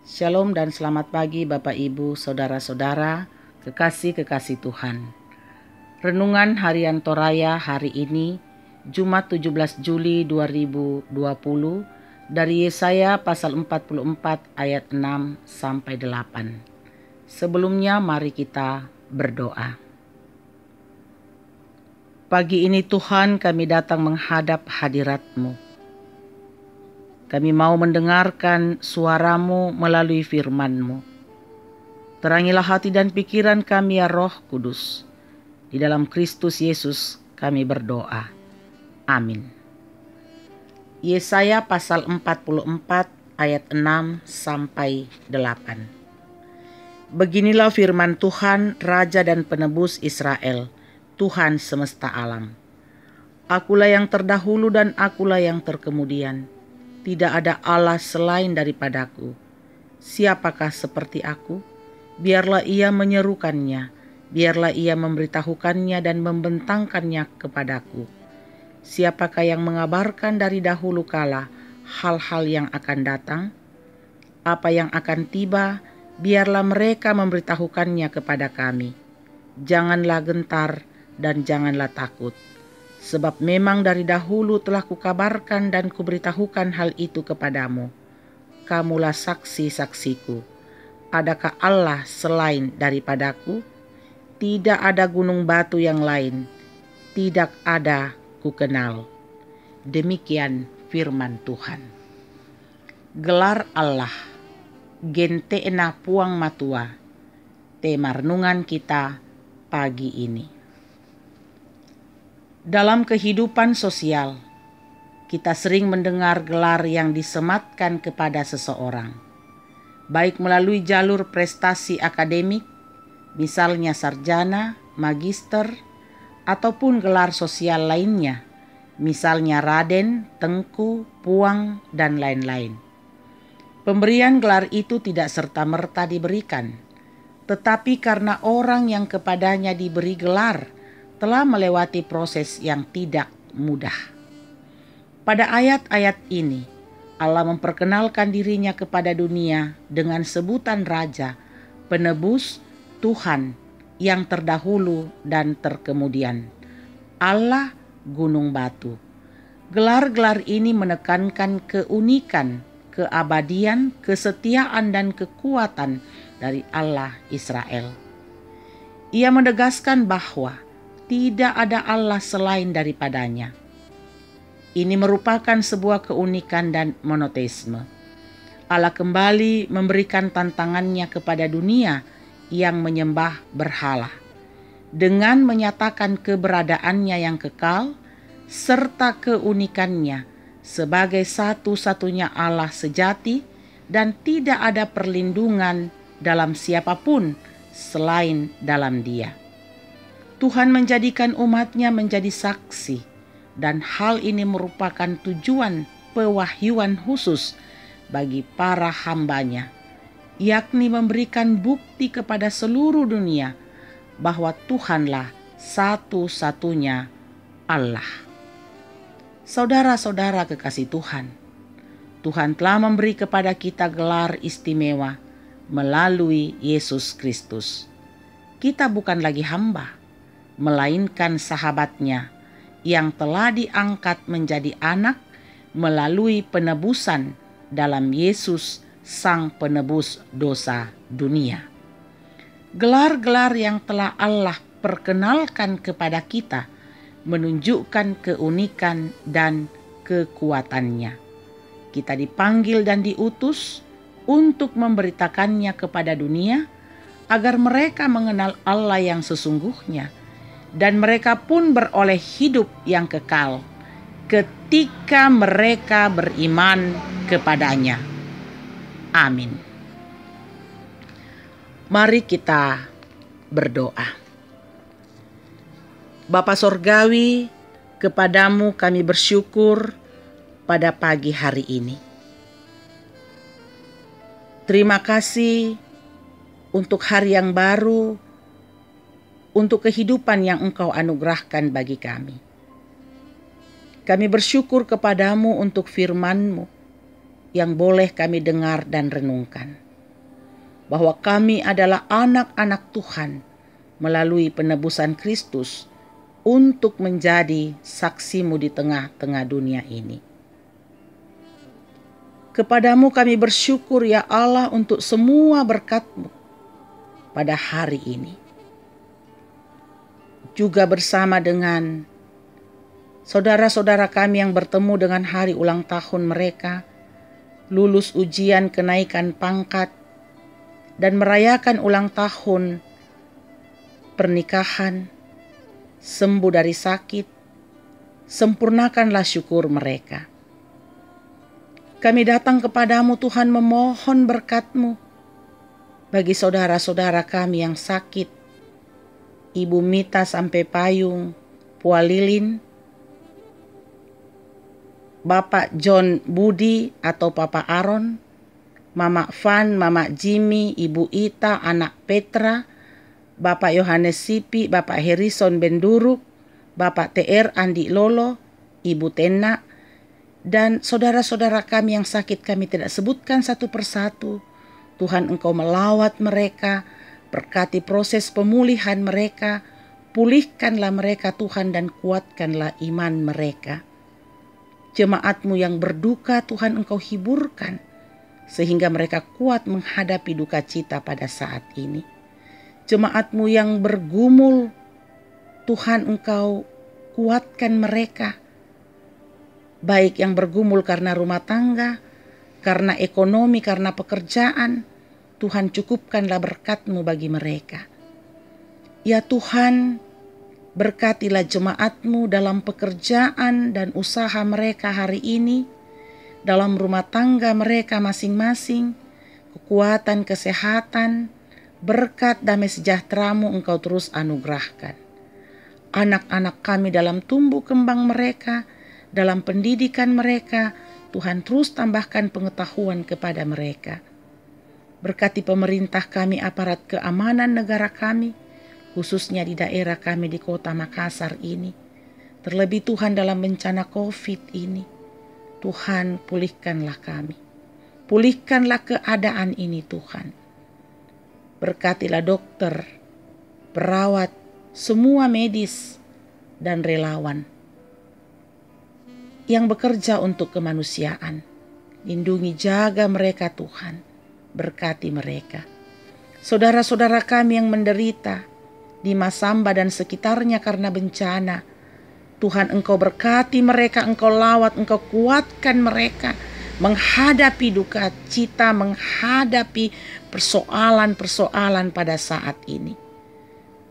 Shalom dan selamat pagi Bapak Ibu, Saudara-saudara, kekasih-kekasih Tuhan. Renungan Harian Toraya hari ini, Jumat 17 Juli 2020, dari Yesaya pasal 44 ayat 6 sampai 8. Sebelumnya mari kita berdoa. Pagi ini Tuhan, kami datang menghadap hadirat-Mu. Kami mau mendengarkan suara-Mu melalui firman-Mu. Terangilah hati dan pikiran kami ya Roh Kudus. Di dalam Kristus Yesus kami berdoa. Amin. Yesaya pasal 44 ayat 6 sampai 8. Beginilah firman Tuhan, Raja dan Penebus Israel, Tuhan semesta alam. Akulah yang terdahulu dan akulah yang terkemudian. Tidak ada Allah selain daripadaku. Siapakah seperti aku? Biarlah ia menyerukannya, biarlah ia memberitahukannya dan membentangkannya kepadaku. Siapakah yang mengabarkan dari dahulu kala hal-hal yang akan datang? Apa yang akan tiba, biarlah mereka memberitahukannya kepada kami. Janganlah gentar dan janganlah takut. Sebab memang dari dahulu telah kukabarkan dan kuberitahukan hal itu kepadamu. Kamulah saksi-saksiku. Adakah Allah selain daripadaku? Tidak ada gunung batu yang lain. Tidak ada kukenal. Demikian firman Tuhan. Gelar Allah. Genteena puang matua. Tema renungan kita pagi ini. Dalam kehidupan sosial, kita sering mendengar gelar yang disematkan kepada seseorang, baik melalui jalur prestasi akademik, misalnya sarjana, magister, ataupun gelar sosial lainnya, misalnya raden, tengku, puang, dan lain-lain. Pemberian gelar itu tidak serta-merta diberikan, tetapi karena orang yang kepadanya diberi gelar telah melewati proses yang tidak mudah. Pada ayat-ayat ini, Allah memperkenalkan dirinya kepada dunia dengan sebutan Raja, Penebus, Tuhan yang terdahulu dan terkemudian. Allah gunung batu. Gelar-gelar ini menekankan keunikan, keabadian, kesetiaan, dan kekuatan dari Allah Israel. Ia menegaskan bahwa tidak ada Allah selain daripadanya. Ini merupakan sebuah keunikan dan monoteisme. Allah kembali memberikan tantangannya kepada dunia yang menyembah berhala, dengan menyatakan keberadaannya yang kekal, serta keunikannya sebagai satu-satunya Allah sejati dan tidak ada perlindungan dalam siapapun selain dalam Dia. Tuhan menjadikan umatnya menjadi saksi, dan hal ini merupakan tujuan pewahyuan khusus bagi para hambanya, yakni memberikan bukti kepada seluruh dunia bahwa Tuhanlah satu-satunya Allah. Saudara-saudara kekasih Tuhan, Tuhan telah memberi kepada kita gelar istimewa melalui Yesus Kristus. Kita bukan lagi hamba, melainkan sahabatnya yang telah diangkat menjadi anak melalui penebusan dalam Yesus Sang Penebus dosa dunia. Gelar-gelar yang telah Allah perkenalkan kepada kita menunjukkan keunikan dan kekuatannya. Kita dipanggil dan diutus untuk memberitakannya kepada dunia agar mereka mengenal Allah yang sesungguhnya, dan mereka pun beroleh hidup yang kekal ketika mereka beriman kepadanya. Amin. Mari kita berdoa. Bapa Sorgawi, kepadamu kami bersyukur pada pagi hari ini. Terima kasih untuk hari yang baru, untuk kehidupan yang Engkau anugerahkan bagi kami. Kami bersyukur kepadamu untuk firman-Mu yang boleh kami dengar dan renungkan. bahwa kami adalah anak-anak Tuhan melalui penebusan Kristus untuk menjadi saksi-Mu di tengah-tengah dunia ini. Kepadamu kami bersyukur ya Allah untuk semua berkat-Mu pada hari ini. Juga bersama dengan saudara-saudara kami yang bertemu dengan hari ulang tahun mereka, lulus ujian kenaikan pangkat, dan merayakan ulang tahun pernikahan, sembuh dari sakit, sempurnakanlah syukur mereka. Kami datang kepadamu Tuhan memohon berkat-Mu bagi saudara-saudara kami yang sakit, Ibu Mita sampai payung, Pua Lilin, Bapak John Budi atau Papa Aaron, Mama Van, Mama Jimmy, Ibu Ita, anak Petra, Bapak Yohanes Sipi, Bapak Harrison Benduruk, Bapak TR Andi Lolo, Ibu Tena, dan saudara-saudara kami yang sakit kami tidak sebutkan satu persatu. Tuhan Engkau melawat mereka, berkati proses pemulihan mereka, pulihkanlah mereka Tuhan dan kuatkanlah iman mereka. Jemaat-Mu yang berduka Tuhan Engkau hiburkan, sehingga mereka kuat menghadapi duka cita pada saat ini. Jemaat-Mu yang bergumul, Tuhan Engkau kuatkan mereka, baik yang bergumul karena rumah tangga, karena ekonomi, karena pekerjaan. Tuhan cukupkanlah berkat-Mu bagi mereka. Ya Tuhan, berkatilah jemaat-Mu dalam pekerjaan dan usaha mereka hari ini, dalam rumah tangga mereka masing-masing, kekuatan, kesehatan, berkat damai sejahtera-Mu Engkau terus anugerahkan. Anak-anak kami dalam tumbuh kembang mereka, dalam pendidikan mereka, Tuhan terus tambahkan pengetahuan kepada mereka. Berkati pemerintah kami, aparat keamanan negara kami, khususnya di daerah kami di kota Makassar ini. Terlebih Tuhan dalam bencana COVID ini. Tuhan pulihkanlah kami. Pulihkanlah keadaan ini Tuhan. Berkatilah dokter, perawat, semua medis, dan relawan yang bekerja untuk kemanusiaan. Lindungi jaga mereka Tuhan. Berkati mereka. Saudara-saudara kami yang menderita di Masamba dan sekitarnya karena bencana, Tuhan Engkau berkati mereka, Engkau lawat, Engkau kuatkan mereka menghadapi duka cita, menghadapi persoalan-persoalan pada saat ini.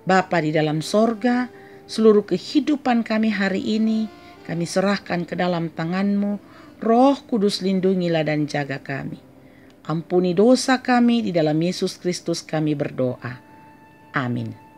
Bapa di dalam sorga, seluruh kehidupan kami hari ini kami serahkan ke dalam tangan-Mu. Roh Kudus lindungilah dan jaga kami. Ampuni dosa kami, di dalam Yesus Kristus kami berdoa. Amin.